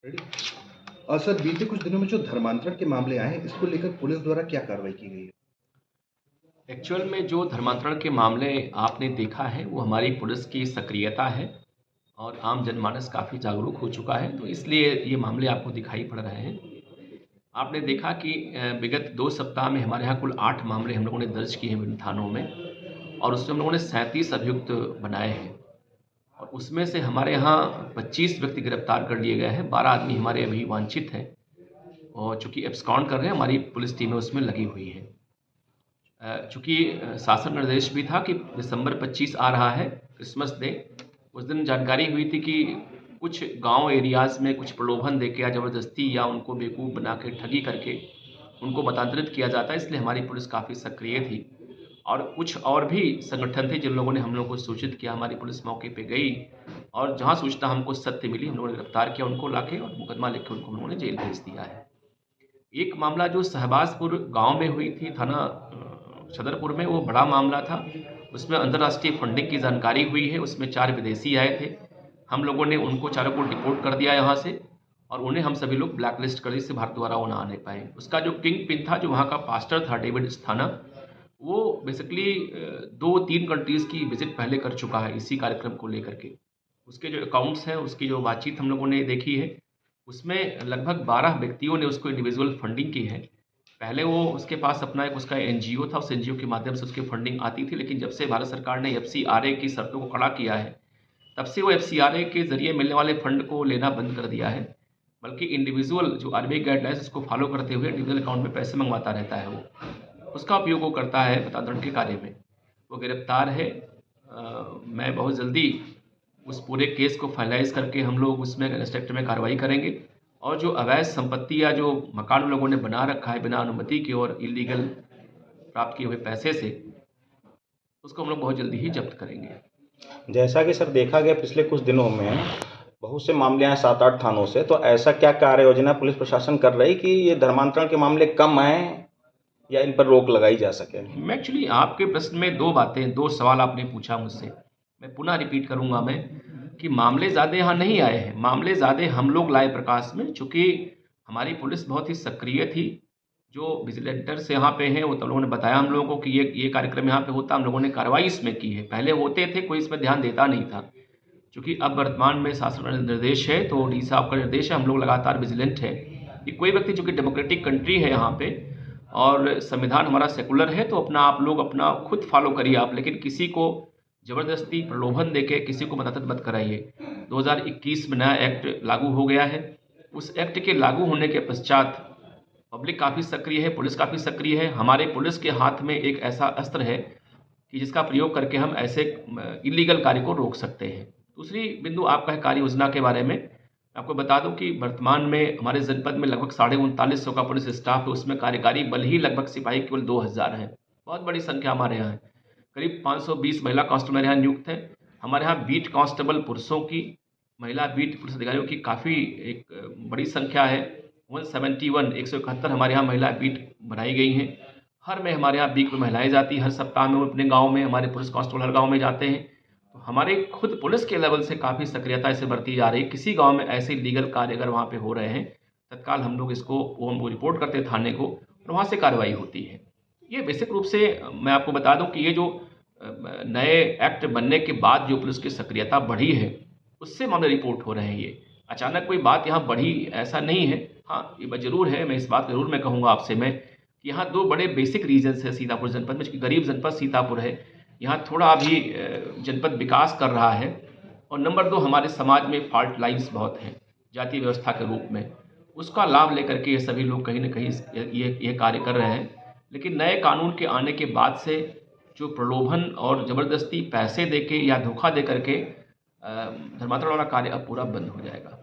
Sir, बीते कुछ दिनों में जो धर्मांतरण के मामले आए हैं, इसको लेकर पुलिस द्वारा क्या कार्रवाई की गई है? एक्चुअल में जो धर्मांतरण के मामले आपने देखा है, वो हमारी पुलिस की सक्रियता है और आम जनमानस काफ़ी जागरूक हो चुका है, तो इसलिए ये मामले आपको दिखाई पड़ रहे हैं। आपने देखा कि विगत 2 सप्ताह में हमारे यहाँ कुल 8 मामले हम लोगों ने दर्ज किए हैं विभिन्न थानों में और उसमें हम लोगों ने 37 अभियुक्त बनाए हैं और उसमें से हमारे यहाँ 25 व्यक्ति गिरफ्तार कर लिए गए हैं, 12 आदमी हमारे अभी वांछित हैं और चूँकि एब्सकॉन्ड कर रहे हैं, हमारी पुलिस टीमें उसमें लगी हुई हैं। चूँकि शासन निर्देश भी था कि दिसंबर 25 आ रहा है, क्रिसमस डे, उस दिन जानकारी हुई थी कि कुछ गाँव एरियाज़ में कुछ प्रलोभन देके या ज़बरदस्ती या उनको बेवकूफ़ बना के ठगी करके उनको मतांतरित किया जाता है, इसलिए हमारी पुलिस काफ़ी सक्रिय थी। और कुछ और भी संगठन थे जिन लोगों ने हम लोगों को सूचित किया, हमारी पुलिस मौके पे गई और जहाँ सूचना हमको सत्य मिली, हम लोगों ने गिरफ्तार किया उनको लाके और मुकदमा लिख के उनको हम लोगों ने जेल भेज दिया है। एक मामला जो शहबाजपुर गाँव में हुई थी, थाना छतरपुर में, वो बड़ा मामला था। उसमें अंतर्राष्ट्रीय फंडिंग की जानकारी हुई है, उसमें 4 विदेशी आए थे। हम लोगों ने उनको चारों को डिपोर्ट कर दिया यहाँ से और उन्हें हम सभी लोग ब्लैक लिस्ट कर दिए, जिससे भारत दोबारा वो ना आने पाएँ। उसका जो किंग पिन था, जो वहाँ का पास्टर था डेविड स्थाना, वो बेसिकली 2-3 कंट्रीज़ की विज़िट पहले कर चुका है इसी कार्यक्रम को लेकर के। उसके जो अकाउंट्स हैं, उसकी जो बातचीत हम लोगों ने देखी है, उसमें लगभग 12 व्यक्तियों ने उसको इंडिविजुअल फंडिंग की है। पहले वो उसके पास अपना एक उसका एनजीओ था, उस एनजीओ के माध्यम से उसकी फंडिंग आती थी, लेकिन जब से भारत सरकार ने एफसीआरए की शर्तों को कड़ा किया है, तब से वो एफसीआरए के ज़रिए मिलने वाले फंड को लेना बंद कर दिया है। बल्कि इंडिविजुअल जो आरबीआई गाइडलाइंस उसको फॉलो करते हुए इंडिविजुअल अकाउंट में पैसे मंगवाता रहता है वो। उसका उपयोग वो करता है हस्तांतरण के कार्य में। वो गिरफ्तार है। मैं बहुत जल्दी उस पूरे केस को फाइनलाइज़ करके हम लोग उसमें अरेस्ट एक्ट में कार्रवाई करेंगे और जो अवैध संपत्ति या जो मकान उन लोगों ने बना रखा है बिना अनुमति के और इल्लीगल प्राप्त किए हुए पैसे से, उसको हम लोग बहुत जल्दी ही जब्त करेंगे। जैसा कि सर देखा गया पिछले कुछ दिनों में बहुत से मामले आए 7-8 थानों से, तो ऐसा क्या कार्य योजना पुलिस प्रशासन कर रही कि ये धर्मांतरण के मामले कम आए या इन पर रोक लगाई जा सके? मैं एक्चुअली आपके प्रश्न में 2 बातें, 2 सवाल आपने पूछा मुझसे। मैं पुनः रिपीट करूँगा मैं कि मामले ज़्यादा यहाँ नहीं आए हैं, मामले ज़्यादा हम लोग लाए प्रकाश में, चूँकि हमारी पुलिस बहुत ही सक्रिय थी। जो विजिलेंटर्स यहाँ पे हैं, वो तो लोगों ने बताया हम लोगों को कि ये कार्यक्रम यहाँ पे होता है, हम लोगों ने कार्रवाई इसमें की है। पहले होते थे, कोई इसमें ध्यान देता नहीं था। चूँकि अब वर्तमान में शासन का निर्देश है, तो डी साहब का निर्देश है, हम लोग लगातार विजिलेंट हैं कि कोई व्यक्ति, चूँकि डेमोक्रेटिक कंट्री है यहाँ पे और संविधान हमारा सेकुलर है, तो अपना आप लोग अपना खुद फॉलो करिए आप, लेकिन किसी को ज़बरदस्ती प्रलोभन देके किसी को मदद मत कराइए। 2021 में नया एक्ट लागू हो गया है। उस एक्ट के लागू होने के पश्चात पब्लिक काफ़ी सक्रिय है, पुलिस काफ़ी सक्रिय है। हमारे पुलिस के हाथ में एक ऐसा अस्त्र है कि जिसका प्रयोग करके हम ऐसे इल्लीगल कार्य को रोक सकते हैं। दूसरी बिंदु आपका है कार्य योजना के बारे में। आपको बता दूं कि वर्तमान में हमारे जनपद में लगभग 3950 का पुलिस स्टाफ है, उसमें कार्यकारी बल ही लगभग सिपाही केवल 2000 हैं। बहुत बड़ी संख्या हमारे यहाँ है। करीब 520 महिला कांस्टेबल मेरे यहाँ नियुक्त हैं। हमारे यहाँ बीट कांस्टेबल पुरुषों की, महिला बीट पुलिस अधिकारियों की काफ़ी एक बड़ी संख्या है। 171 हमारे यहाँ महिला बीट बनाई गई हैं। हर में हमारे यहाँ बीट में महिलाएं जाती हैं, हर सप्ताह में वो अपने गाँव में, हमारे पुलिस कांस्टेबल हर गाँव में जाते हैं। तो हमारे खुद पुलिस के लेवल से काफ़ी सक्रियता से बरती जा रही है। किसी गाँव में ऐसे लीगल कार्य अगर वहाँ पे हो रहे हैं, तत्काल हम लोग इसको वो रिपोर्ट करते हैं थाने को और वहाँ से कार्रवाई होती है। ये बेसिक रूप से मैं आपको बता दूं कि ये जो नए एक्ट बनने के बाद जो पुलिस की सक्रियता बढ़ी है, उससे मामले रिपोर्ट हो रहे हैं। ये अचानक कोई बात यहाँ बढ़ी ऐसा नहीं है। हाँ, ये बात ज़रूर है, मैं इस बात ज़रूर मैं कहूँगा आपसे मैं कि यहाँ 2 बड़े बेसिक रीजन्स हैं सीतापुर जनपद में, चूँकि गरीब जनपद सीतापुर है, यहाँ थोड़ा अभी जनपद विकास कर रहा है और नंबर 2 हमारे समाज में फॉल्ट लाइन्स बहुत हैं जातीय व्यवस्था के रूप में। उसका लाभ लेकर के ये सभी लोग कहीं न कहीं ये कार्य कर रहे हैं। लेकिन नए कानून के आने के बाद से जो प्रलोभन और ज़बरदस्ती पैसे देके या धोखा दे करके धर्मांतरण वाला कार्य अब पूरा बंद हो जाएगा।